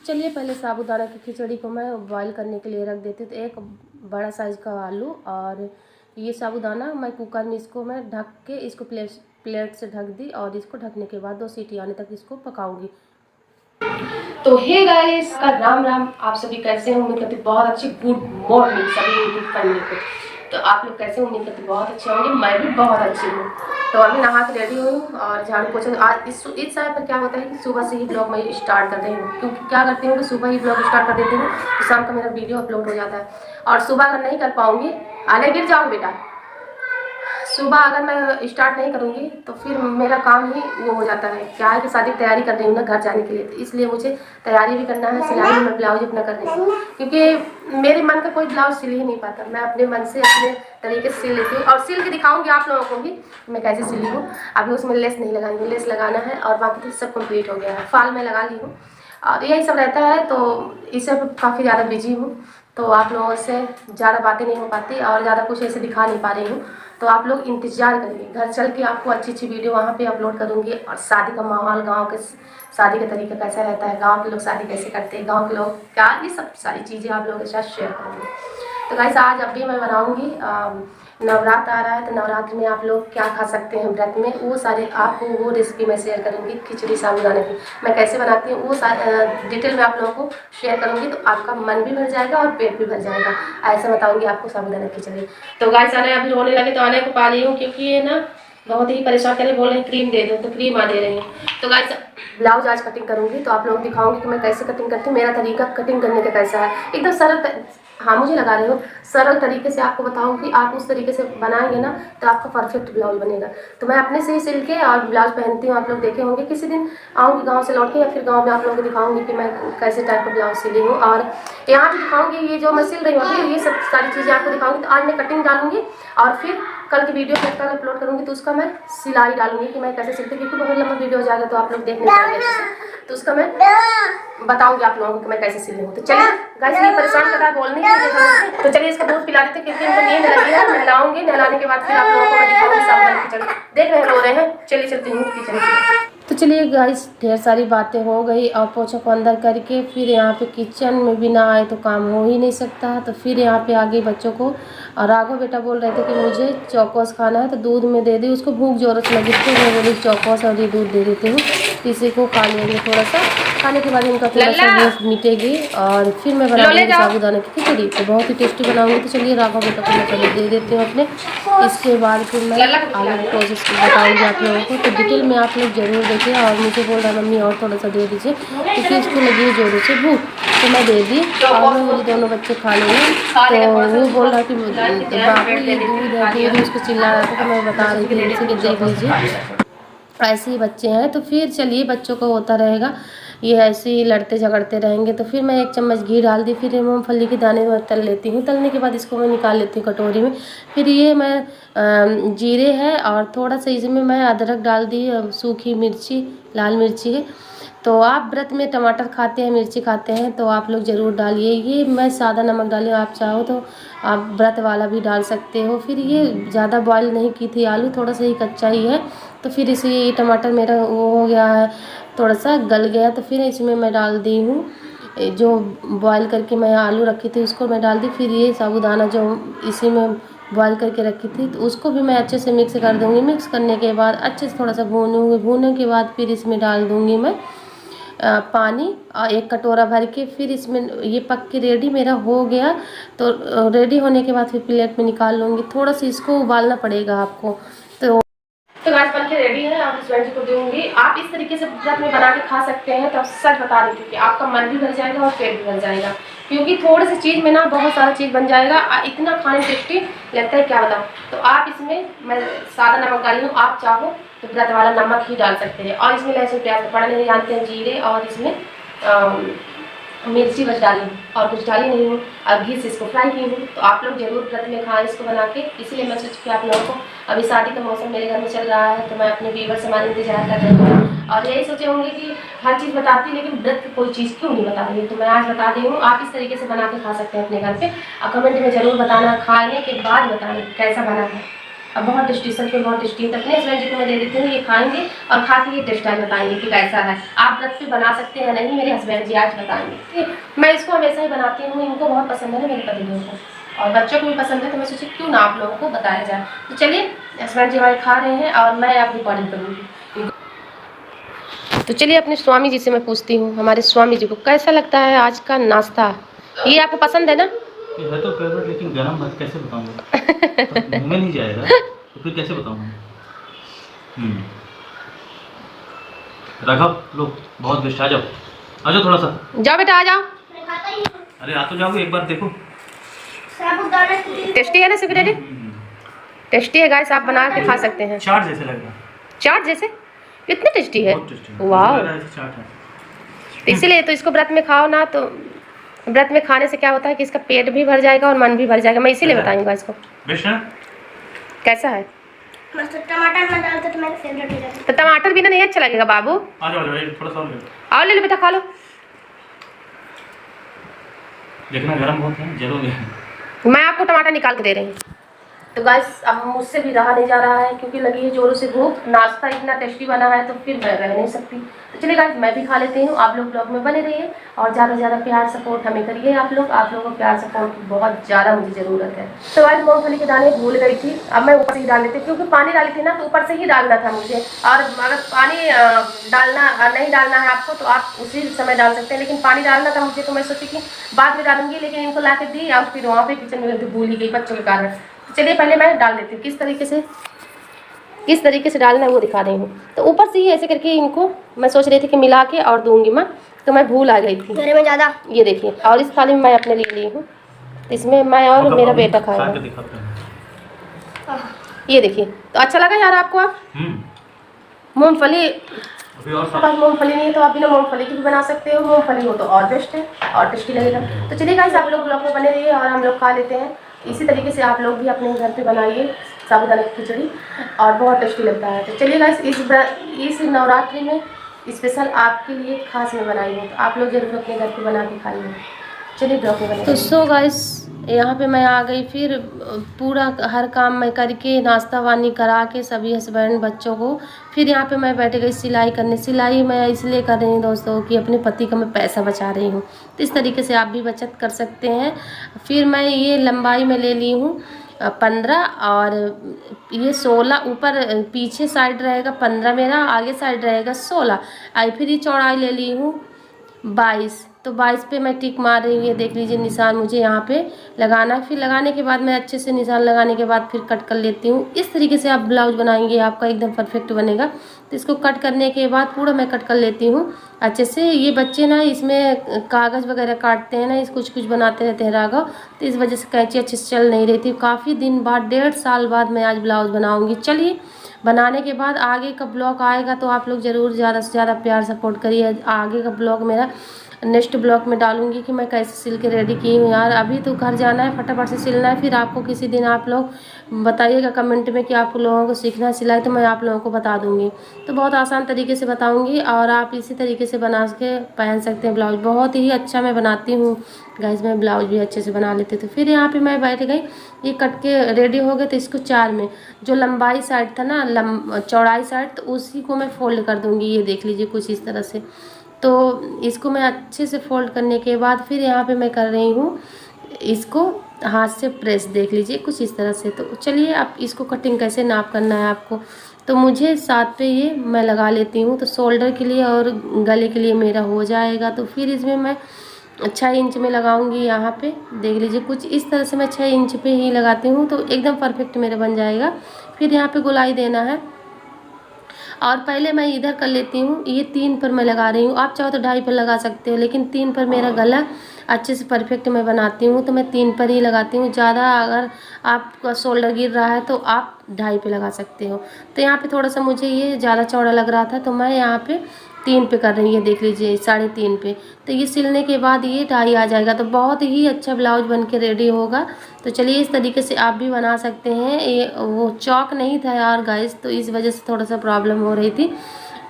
चलिए पहले साबूदाना की खिचड़ी को मैं बॉईल करने के लिए रख देती हूँ। तो एक बड़ा साइज़ का आलू और ये साबूदाना मैं कुकर में इसको मैं ढक के इसको प्लेट से ढक दी और इसको ढकने के बाद 2 सीटी आने तक इसको पकाऊंगी। तो हे गाइस का राम राम, आप सभी कैसे हैं? उम्मीद करती बहुत अच्छी। गुड मॉर्निंग सभी यूट्यूब फैमिली को। तो आप लोग कैसे? उम्मीद करती बहुत अच्छे होंगे। मैं भी बहुत अच्छी हूँ। तो अभी नहा के रेडी हुई हूँ और झाड़ू पोछा। आज इस समय पर क्या होता है कि सुबह से ही ब्लॉग मैं स्टार्ट कर रही हूँ, क्योंकि क्या करती हूँ कि सुबह ही ब्लॉग स्टार्ट कर देती हूँ तो शाम का मेरा वीडियो अपलोड हो जाता है। और सुबह अगर नहीं कर पाऊँगी, आने गिर जाओ बेटा, सुबह अगर मैं स्टार्ट नहीं करूँगी तो फिर मेरा काम ही वो हो जाता है। क्या है कि शादी की तैयारी कर रही हूँ ना घर जाने के लिए, तो इसलिए मुझे तैयारी भी करना है, सिलाई में ब्लाउज अपना कर रही हूँ, क्योंकि मेरे मन का कोई ब्लाउज सिल ही नहीं पाता। मैं अपने मन से अपने तरीके से सिल लेती हूँ और सिल के दिखाऊंगी आप लोगों को भी मैं कैसे सिली हूँ। अभी उसमें लेस नहीं लगाई हूँ, लेस लगाना है और बाकी तो सब कम्प्लीट हो गया है। फाल में लगा ली हूँ और यही सब रहता है। तो इस सब काफ़ी ज़्यादा बिजी हूँ, तो आप लोगों से ज़्यादा बातें नहीं हो पाती और ज़्यादा कुछ ऐसे दिखा नहीं पा रही हूँ। तो आप लोग इंतज़ार करिए, घर चल के आपको अच्छी अच्छी वीडियो वहाँ पे अपलोड करूँगी। और शादी का माहौल, गांव के शादी का तरीका कैसा रहता है, गांव के लोग शादी कैसे करते हैं, गांव के लोग क्या, ये सब सारी चीज़ें आप लोगों के साथ शेयर करूँगी। तो गाइस आज अभी मैं बनाऊँगी, नवरात्र आ रहा है, तो नवरात्र में आप लोग क्या खा सकते हैं व्रत में, वो सारे आपको वो रेसिपी मैं शेयर करूँगी। खिचड़ी साबूदाना की मैं कैसे बनाती हूँ वो डिटेल में आप लोगों को शेयर करूँगी। तो आपका मन भी भर जाएगा और पेट भी भर जाएगा, ऐसा बताऊँगी आपको साबूदाना खिचड़ी। तो गाइस आने अभी रोने लगे तो आने को पा रही हूँ, क्योंकि ये ना बहुत ही परेशान करे, बोल रहे हैं क्रीम दे दो, तो क्रीम आ दे रही हूँ। तो गाइस ब्लाउज आज कटिंग करूँगी, तो आप लोग दिखाऊंगी कि मैं कैसे कटिंग करती हूँ, मेरा तरीका कटिंग करने का कैसा है, एकदम सरल। हाँ मुझे लगा रही हूँ सरल तरीके से आपको बताऊँ कि आप उस तरीके से बनाएंगे ना तो आपका परफेक्ट ब्लाउज बनेगा। तो मैं अपने से ही सिल के और ब्लाउज पहनती हूँ, आप लोग देखे होंगे। किसी दिन आऊँगी गांव से लौट के, या फिर गांव में आप लोगों को दिखाऊंगी कि मैं कैसे टाइप का ब्लाउज सिली हूँ। और यहाँ भी दिखाऊंगी ये जो मैं सिल रही हूँ, ये सब सारी चीज़ें आपको दिखाऊंगी। तो आज मैं कटिंग डालूंगी और फिर कल की वीडियो तक कल अपलोड करूँगी तो उसका मैं सिलाई डालूंगी कि मैं कैसे सिलती हूँ, क्योंकि बहुत लंबा वीडियो हो जाएगा तो आप लोग देख नहीं पाएंगे अच्छे से। तो उसका मैं बताऊंगी आप लोगों को कि मैं कैसे सिली हूँ। तो चलिए गाइस, ये परेशान कर रहा है बोलने के लिए, तो चलिए इसका दूध पिला देते क्योंकि इनको नींद लगी है। नहलाऊंगी, नहलाने के बाद फिर आप लोगों को मैं दिखाऊंगी साबूदाना खिचड़ी। देख रहे हैं रो रहे हैं, चलिए चलती हूँ किचन की। तो चलिए गाइस ढेर सारी बातें हो गई और पोछा को अंदर करके फिर यहाँ पे किचन में भी ना आए तो काम हो ही नहीं सकता। तो फिर यहाँ पे आ गई बच्चों को, और राघव बेटा बोल रहे थे कि मुझे चौकोस खाना है, तो दूध में दे दी उसको, भूख जोरत लगी थी, मैं बोली चौकोस और ये दूध दे देती हूँ, इसी को खा लेंगे थोड़ा सा। खाने के बाद इनका थोड़ा सा भूख मिटेगी और फिर मैं बनाऊंगी साबूदाना की खिचड़ी, तो बहुत ही टेस्टी बनाऊंगी। तो चलिए राघव बेटा को मैं चलिए दे देती हूँ अपने, इसके बाद फिर मैं आगे की प्रोसेस बताऊँगी आप लोगों को। तो डिटेल में आप लोग जरूर देखिए। और मुझे बोल रहा मम्मी और थोड़ा सा दे दीजिए, क्योंकि इसको लगी है जोरों से भूख, तो मैं दे दी और मुझे दोनों बच्चे खा लेंगे। तो वो बोल रहा कि बाबू ये दूध है, दूध उसको चिल्ला रहा था, तो मैं बता रही थी इनसे कि देख लीजिए ऐसे ही बच्चे हैं। तो फिर चलिए बच्चों को होता रहेगा, ये ऐसे ही लड़ते झगड़ते रहेंगे। तो फिर मैं 1 चम्मच घी डाल दी, फिर मूंगफली के दाने में तल लेती हूँ, तलने के बाद इसको मैं निकाल लेती हूँ कटोरी में। फिर ये मैं जीरे है और थोड़ा सा इसमें मैं अदरक डाल दी, सूखी मिर्ची, लाल मिर्ची है। तो आप व्रत में टमाटर खाते हैं, मिर्ची खाते हैं तो आप लोग ज़रूर डालिए। ये मैं सादा नमक डाली, आप चाहो तो आप व्रत वाला भी डाल सकते हो। फिर ये ज़्यादा बॉईल नहीं की थी आलू, थोड़ा सा ही कच्चा ही है, तो फिर इसलिए टमाटर मेरा वो हो गया है, थोड़ा सा गल गया। तो फिर इसमें मैं डाल दी हूँ जो बॉईल करके मैं आलू रखी थी उसको मैं डाल दी। फिर ये साबूदाना जो इसी में बॉईल करके रखी थी तो उसको भी मैं अच्छे से मिक्स कर दूँगी। मिक्स करने के बाद अच्छे से थोड़ा सा भूनूँगी, भूनने के बाद फिर इसमें डाल दूँगी मैं पानी और 1 कटोरा भर के। फिर इसमें ये पक के रेडी मेरा हो गया। तो रेडी होने के बाद फिर प्लेट में निकाल लूँगी। थोड़ा सा इसको उबालना पड़ेगा आपको। तो गाइस बन के रेडी है, आप हस्बैंड जी को दूंगी। आप इस तरीके से व्रत में बना के खा सकते हैं। तो सच बता रही थी कि आपका मन भी भर जाएगा और पेट भी भर जाएगा, क्योंकि थोड़ी सी चीज़ में ना बहुत सारा चीज़ बन जाएगा, इतना खाने टेस्टी लगता है क्या बताऊँ। तो आप इसमें मैं सादा नमक डाली हूँ, आप चाहो तो व्रत वाला नमक ही डाल सकते हैं। और इसमें लहसुन प्याज पड़ा नहीं जानते हैं, जीरे और इसमें मिर्ची बस डाली और कुछ डाली नहीं हूँ, और घी से इसको फ्राई की हूँ। तो आप लोग जरूर व्रत में खाएं इसको बना के। इसलिए मैं सोच के आप लोगों को, अभी शादी का मौसम मेरे घर में चल रहा है तो मैं अपने व्यूअर्स से हमारे इंतजार कर रही हूँ और यही सोचे होंगे कि हर चीज़ बताती है लेकिन व्रत की कोई चीज़ क्यों नहीं बता रही है। तो मैं आज बता रही हूँ, आप इस तरीके से बना के खा सकते हैं अपने घर पे। और कमेंट में ज़रूर बताना, खाने के बाद बताना कैसा बना है। और बहुत टेस्टी, सच में बहुत टेस्टी है। तो अपने हस्बैंड जी को मैं दे देती हूँ, ये खाएंगे और खा के ये टेस्ट टाइम बताएंगे कि कैसा है। आप व्रत पे बना सकते हैं नहीं, मेरे हस्बैंड जी आज बताएंगे। ठीक है, मैं इसको हमेशा ही बनाती हूँ, इनको बहुत पसंद है ना मेरे पतिदेव को, और बच्चों को भी पसंद है, तो मैं सोची क्यों ना आप लोगों को बताया जाए। तो चलिए हस्बैंड जी हमारे खा रहे हैं और मैं आप रिकॉर्डिंग करूँगी। तो चलिए अपने स्वामी जी से मैं पूछती हूँ, हमारे स्वामी जी को कैसा लगता है आज का नाश्ता। ये आपको पसंद है ना? ये है तो फेवरेट, लेकिन गरम है, कैसे बताऊंगा? तो मुंह में नहीं जाएगा तो फिर कैसे बताऊंगा? राघव लो, बहुत बेस्ट, आ जाओ थोड़ा सा। जाओ बेटा आ जाओ। अरे आ तो जाओ, एक बार देखो। टेस्टी है ना सिगरेट? टेस्टी है गाइस, आप बना के खा सकते हैं। चाट जैसे लग रहा है। चाट जैसे? कितना टेस्टी है, वाह। तो इसीलिए तो इसको व्रत में खाओ ना, तो व्रत में खाने से क्या होता है कि इसका पेट भी भर जाएगा और मन भी भर जाएगा। मैं इसीलिए बताऊंगा इसको। कैसा है? टमाटर में डालते तो मेरा फेवरेट हो जाता। तो टमाटर बिना नहीं अच्छा लगेगा बाबू। आ जाओ थोड़ा सा आओ ले लो बेटा, खा लो। देखना गरम बहुत है, जलोगे। मैं आपको टमाटर निकाल के दे रही हूँ। तो गाइस अब मुझसे भी रहा नहीं जा रहा है, क्योंकि लगी है जोरों से भूख। नाश्ता इतना टेस्टी बना है तो फिर मैं रह नहीं सकती। तो चलिए गाइस मैं भी खा लेती हूँ। आप लोग ब्लॉग में बने रहिए और ज़्यादा से ज़्यादा प्यार सपोर्ट हमें करिए। आप लोगों को प्यार सपोर्ट की बहुत ज़्यादा मुझे ज़रूरत है। तो आज मूँगफली के दाने भूल गई थी, अब मैं ऊपर से ही डाल देती हूँ, क्योंकि पानी डाली थी ना तो ऊपर से ही डालना था मुझे। और अगर पानी डालना नहीं डालना है आपको तो आप उसी समय डाल सकते हैं, लेकिन पानी डालना था मुझे, तो मैं सोची कि बाद में डालूंगी, लेकिन इनको ला के दी और फिर वहाँ पे किचन में भूल ही गई बच्चों के कारण। चलिए पहले मैं डाल देती हूँ, किस तरीके से डालना है वो दिखा रही हूँ। तो ऊपर से ही ऐसे करके इनको मैं सोच रही थी कि मिला के और दूंगी मैं, तो मैं भूल आ गई थी मेरे में ज़्यादा। ये देखिए, और इस थाली में मैं अपने लिए ली हूँ, इसमें मैं और मेरा बेटा खाएगा। ये देखिए, तो अच्छा लगा यार आपको? आप मूँगफली, मूँगफली नहीं तो आप बिना मूँगफली की भी बना सकते हो। मूँगफली हो तो और बेस्ट है और टेस्टी लगेगा। तो चलिए गाइस आप लोग ब्लॉग में बने रहिए और हम लोग खा लेते हैं। इसी तरीके से आप लोग भी अपने घर पे बनाइए साबूदाना की खिचड़ी, और बहुत टेस्टी लगता है। तो चलिए गाइस इस नवरात्रि में स्पेशल आपके लिए खास में बनाई है, तो आप लोग जरूर अपने घर पे बना के खाइए। चलिए ब्लॉग में बने। तो सो गाइस यहाँ पे मैं आ गई, फिर पूरा हर काम मैं करके नाश्ता वानी करा के सभी हस्बैंड बच्चों को, फिर यहाँ पे मैं बैठ गई सिलाई करने। सिलाई मैं इसलिए कर रही हूँ दोस्तों कि अपने पति का मैं पैसा बचा रही हूँ, तो इस तरीके से आप भी बचत कर सकते हैं। फिर मैं ये लंबाई में ले ली हूँ 15 और ये 16, ऊपर पीछे साइड रहेगा 15 मेरा, आगे साइड रहेगा 16। आई फिर ये चौड़ाई ले ली हूँ 22। तो 22 पे मैं टिक मार रही हूँ, ये देख लीजिए निशान मुझे यहाँ पे लगाना है। फिर लगाने के बाद मैं अच्छे से निशान लगाने के बाद फिर कट कर लेती हूँ। इस तरीके से आप ब्लाउज बनाएंगे आपका एकदम परफेक्ट बनेगा। तो इसको कट करने के बाद पूरा मैं कट कर लेती हूँ अच्छे से। ये बच्चे ना इसमें कागज़ वगैरह काटते हैं ना, इस कुछ बनाते रहते हैं राघव, तो इस वजह से कैंची अच्छे से चल नहीं रही थी। काफ़ी दिन बाद 1.5 साल बाद मैं आज ब्लाउज बनाऊँगी। चलिए बनाने के बाद आगे का ब्लॉग आएगा तो आप लोग ज़रूर ज़्यादा से ज़्यादा प्यार सपोर्ट करिए। आगे का ब्लॉग मेरा नेक्स्ट ब्लॉग में डालूंगी कि मैं कैसे सिल के रेडी की हूँ। यार अभी तो घर जाना है, फटाफट से सिलना है। फिर आपको किसी दिन आप लोग बताइएगा कमेंट में कि आप लोगों को सीखना है सिलाई, तो मैं आप लोगों को बता दूंगी। तो बहुत आसान तरीके से बताऊंगी और आप इसी तरीके से बना के पहन सकते हैं ब्लाउज। बहुत ही अच्छा मैं बनाती हूँ गाइस, मैं ब्लाउज भी अच्छे से बना लेती। तो फिर यहाँ पर मैं बैठ गई, ये कट के रेडी हो गए। तो इसको 4 में जो लंबाई साइड था ना, चौड़ाई साइड, तो उसी को मैं फोल्ड कर दूँगी। ये देख लीजिए कुछ इस तरह से। तो इसको मैं अच्छे से फोल्ड करने के बाद फिर यहाँ पे मैं कर रही हूँ इसको हाथ से प्रेस, देख लीजिए कुछ इस तरह से। तो चलिए आप इसको कटिंग कैसे नाप करना है आपको, तो मुझे 7 पे ये मैं लगा लेती हूँ। तो शोल्डर के लिए और गले के लिए मेरा हो जाएगा। तो फिर इसमें मैं 6 इंच में लगाऊंगी। यहाँ पे देख लीजिए कुछ इस तरह से मैं 6 इंच पे ही लगाती हूँ, तो एकदम परफेक्ट मेरा बन जाएगा। फिर यहाँ पे गोलाई देना है और पहले मैं इधर कर लेती हूँ। ये 3 पर मैं लगा रही हूँ, आप चाहो तो 2.5 पर लगा सकते हो, लेकिन 3 पर मेरा गला अच्छे से परफेक्ट मैं बनाती हूँ, तो मैं 3 पर ही लगाती हूँ। ज़्यादा अगर आपका शोल्डर गिर रहा है तो आप 2.5 पे लगा सकते हो। तो यहाँ पे थोड़ा सा मुझे ये ज़्यादा चौड़ा लग रहा था, तो मैं यहाँ पे 3 पे कर रही है, देख लीजिए 3.5 पे। तो ये सिलने के बाद ये 2.5 आ जाएगा, तो बहुत ही अच्छा ब्लाउज बन के रेडी होगा। तो चलिए इस तरीके से आप भी बना सकते हैं। ये वो चौक नहीं था यार गाइस, तो इस वजह से थोड़ा सा प्रॉब्लम हो रही थी।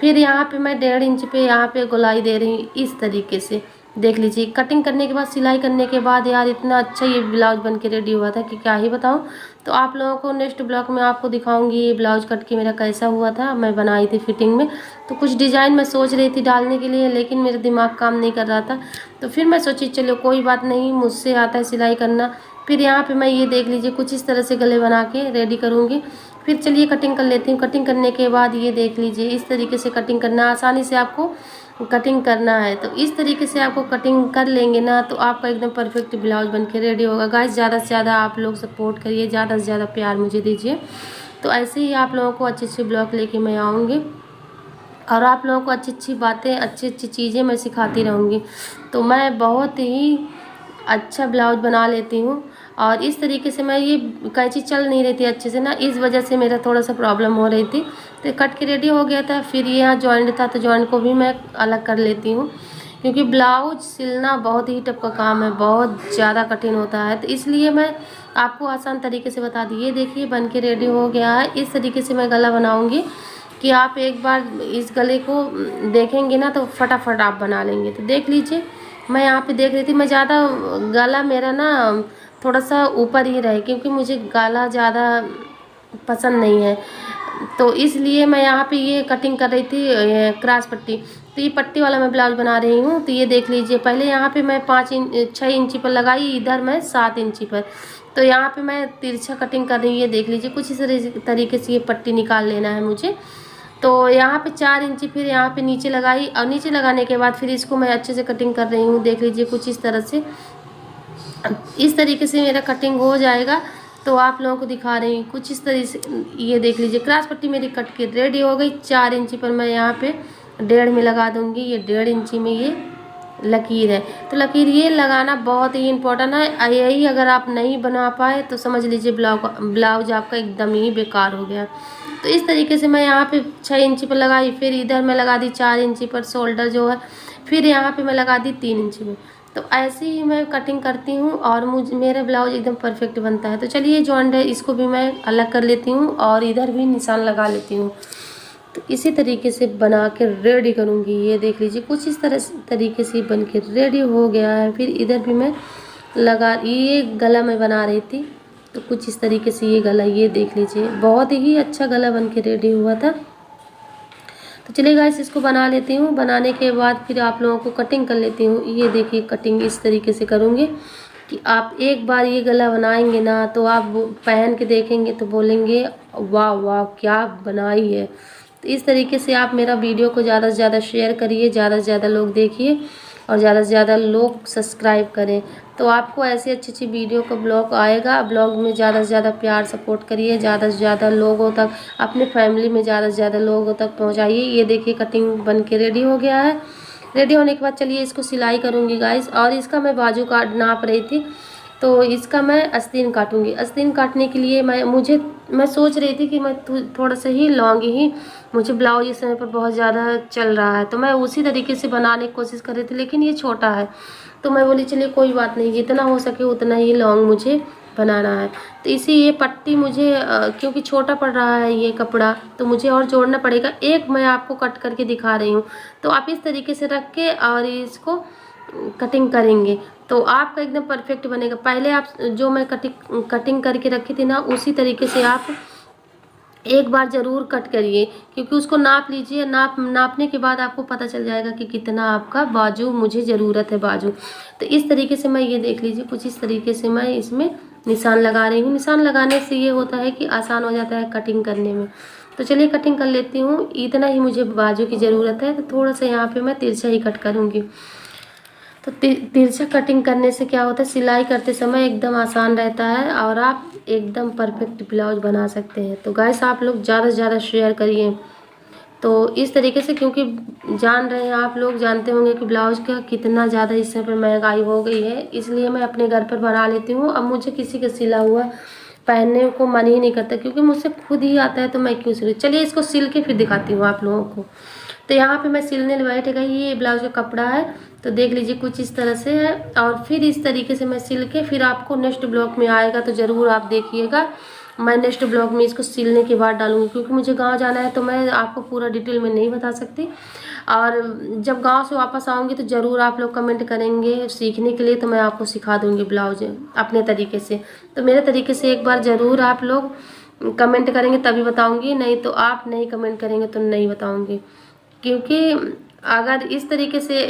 फिर यहाँ पे मैं 1.5 इंच पे यहाँ पे गोलाई दे रही हूँ इस तरीके से, देख लीजिए कटिंग करने के बाद, सिलाई करने के बाद यार इतना अच्छा ये ब्लाउज बन के रेडी हुआ था कि क्या ही बताऊं। तो आप लोगों को नेक्स्ट ब्लॉग में आपको दिखाऊंगी ये ब्लाउज कट के मेरा कैसा हुआ था। मैं बनाई थी फिटिंग में, तो कुछ डिज़ाइन मैं सोच रही थी डालने के लिए, लेकिन मेरा दिमाग काम नहीं कर रहा था। तो फिर मैं सोची चलो कोई बात नहीं, मुझसे आता है सिलाई करना। फिर यहाँ पर मैं ये देख लीजिए कुछ इस तरह से गले बना के रेडी करूँगी। फिर चलिए कटिंग कर लेती हूँ। कटिंग करने के बाद ये देख लीजिए इस तरीके से कटिंग करना, आसानी से आपको कटिंग करना है। तो इस तरीके से आपको कटिंग कर लेंगे ना तो आपका एकदम परफेक्ट ब्लाउज बन के रेडी होगा। गाइस ज़्यादा से ज़्यादा आप लोग सपोर्ट करिए, ज़्यादा से ज़्यादा प्यार मुझे दीजिए। तो ऐसे ही आप लोगों को अच्छे अच्छे ब्लॉग लेके मैं आऊँगी और आप लोगों को अच्छी अच्छी बातें, अच्छी अच्छी चीज़ें मैं सिखाती रहूँगी। तो मैं बहुत ही अच्छा ब्लाउज बना लेती हूँ। और इस तरीके से मैं ये कैंची चल नहीं रही थी अच्छे से ना, इस वजह से मेरा थोड़ा सा प्रॉब्लम हो रही थी। तो कट के रेडी हो गया था। फिर ये यहाँ जॉइंट था तो जॉइंट को भी मैं अलग कर लेती हूँ, क्योंकि ब्लाउज सिलना बहुत ही टफ का काम है, बहुत ज़्यादा कठिन होता है। तो इसलिए मैं आपको आसान तरीके से बता दी। ये देखिए बन के रेडी हो गया है। इस तरीके से मैं गला बनाऊँगी कि आप एक बार इस गले को देखेंगे ना तो फटाफट आप बना लेंगे। तो देख लीजिए मैं यहाँ पे देख रही थी, मैं ज़्यादा गला मेरा ना थोड़ा सा ऊपर ही रहे, क्योंकि मुझे गला ज़्यादा पसंद नहीं है। तो इसलिए मैं यहाँ पे ये कटिंग कर रही थी क्रॉस पट्टी। तो ये पट्टी वाला मैं ब्लाउज बना रही हूँ। तो ये देख लीजिए पहले यहाँ पे मैं 6 इंची पर लगाई, इधर मैं 7 इंची पर। तो यहाँ पे मैं तिरछा कटिंग कर रही हूँ। ये देख लीजिए कुछ इस तरीके से ये पट्टी निकाल लेना है मुझे। तो यहाँ पे 4 इंची फिर यहाँ पे नीचे लगाई, और नीचे लगाने के बाद फिर इसको मैं अच्छे से कटिंग कर रही हूँ। देख लीजिए कुछ इस तरह से, इस तरीके से मेरा कटिंग हो जाएगा। तो आप लोगों को दिखा रही हूँ कुछ इस तरीके से। ये देख लीजिए क्रॉस पट्टी मेरी कट के रेडी हो गई। 4 इंची पर मैं यहाँ पे 1.5 में लगा दूँगी। ये 1.5 इंची में ये लकीर है। तो लकीर ये लगाना बहुत ही इम्पोर्टेंट है। यही अगर आप नहीं बना पाए तो समझ लीजिए ब्लाउज आपका एकदम ही बेकार हो गया। तो इस तरीके से मैं यहाँ पे 6 इंची पर लगाई, फिर इधर मैं लगा दी 4 इंची पर शोल्डर जो है, फिर यहाँ पे मैं लगा दी 3 इंची में। तो ऐसे ही मैं कटिंग करती हूँ और मेरा ब्लाउज एकदम परफेक्ट बनता है। तो चलिए जॉइंट है इसको भी मैं अलग कर लेती हूँ और इधर भी निशान लगा लेती हूँ। तो इसी तरीके से बना के रेडी करूँगी। ये देख लीजिए कुछ इस तरीके से बन के रेडी हो गया है। फिर इधर भी मैं ये गला मैं बना रही थी, तो कुछ इस तरीके से ये गला, ये देख लीजिए बहुत ही अच्छा गला बन के रेडी हुआ था। तो चलिए गाइस इसको बना लेती हूँ। बनाने के बाद फिर आप लोगों को कटिंग कर लेती हूँ। ये देखिए कटिंग इस तरीके से करूँगी कि आप एक बार ये गला बनाएंगे ना तो आप पहन के देखेंगे तो बोलेंगे वाह वाह क्या बनाई है। तो इस तरीके से आप मेरा वीडियो को ज़्यादा से ज़्यादा शेयर करिए, ज़्यादा से ज़्यादा लोग देखिए और ज़्यादा से ज़्यादा लोग सब्सक्राइब करें। तो आपको ऐसी अच्छी अच्छी वीडियो का ब्लॉग आएगा। ब्लॉग में ज़्यादा से ज़्यादा प्यार सपोर्ट करिए, ज़्यादा से ज़्यादा लोगों तक, अपने फैमिली में ज़्यादा से ज़्यादा लोगों तक पहुंचाइए। ये देखिए कटिंग बन के रेडी हो गया है। रेडी होने के बाद चलिए इसको सिलाई करूँगी गाइस। और इसका मैं बाजू काट नाप रही थी, तो इसका मैं आस्तीन काटूँगी। आस्तीन काटने के लिए मैं सोच रही थी कि मैं थोड़ा सा ही लॉन्ग ही, मुझे ब्लाउज इस समय पर बहुत ज़्यादा चल रहा है तो मैं उसी तरीके से बनाने की कोशिश कर रही थी, लेकिन ये छोटा है तो मैं बोली चलिए कोई बात नहीं, जितना हो सके उतना ही लॉन्ग मुझे बनाना है। तो ये पट्टी मुझे क्योंकि छोटा पड़ रहा है ये कपड़ा, तो मुझे और जोड़ना पड़ेगा। एक मैं आपको कट करके दिखा रही हूँ। तो आप इस तरीके से रख के और इसको कटिंग करेंगे तो आपका एकदम परफेक्ट बनेगा। पहले आप जो मैं कटिंग करके रखी थी ना उसी तरीके से आप एक बार ज़रूर कट करिए, क्योंकि उसको नाप लीजिए। नापने के बाद आपको पता चल जाएगा कि कितना आपका बाजू मुझे ज़रूरत है बाजू। तो इस तरीके से मैं ये देख लीजिए कुछ इस तरीके से मैं इसमें निशान लगा रही हूँ। निशान लगाने से ये होता है कि आसान हो जाता है कटिंग करने में। तो चलिए कटिंग कर लेती हूँ। इतना ही मुझे बाजू की ज़रूरत है, तो थोड़ा सा यहाँ पर मैं तिरछा ही कट करूँगी। तो तिरछा कटिंग करने से क्या होता है, सिलाई करते समय एकदम आसान रहता है और आप एकदम परफेक्ट ब्लाउज बना सकते हैं। तो गाइस आप लोग ज़्यादा से ज़्यादा शेयर करिए। तो इस तरीके से, क्योंकि जान रहे हैं आप लोग जानते होंगे कि ब्लाउज का कितना ज़्यादा इस समय पर महंगाई हो गई है, इसलिए मैं अपने घर पर बना लेती हूँ। अब मुझे किसी का सिला हुआ पहनने को मन ही नहीं करता, क्योंकि मुझसे खुद ही आता है तो मैं क्यों सिलूँ। चलिए इसको सिल के फिर दिखाती हूँ आप लोगों को। तो यहाँ पे मैं सिलने बैठ गई। ये ब्लाउज का कपड़ा है, तो देख लीजिए कुछ इस तरह से है। और फिर इस तरीके से मैं सिल के फिर आपको नेक्स्ट ब्लॉग में आएगा तो ज़रूर आप देखिएगा। मैं नेक्स्ट ब्लॉग में इसको सिलने के बाद डालूंगी, क्योंकि मुझे गांव जाना है तो मैं आपको पूरा डिटेल में नहीं बता सकती। और जब गांव से वापस आऊँगी तो ज़रूर आप लोग कमेंट करेंगे सीखने के लिए, तो मैं आपको सिखा दूँगी ब्लाउज अपने तरीके से। तो मेरे तरीके से एक बार ज़रूर आप लोग कमेंट करेंगे तभी बताऊँगी, नहीं तो आप नहीं कमेंट करेंगे तो नहीं बताऊँगी। क्योंकि अगर इस तरीके से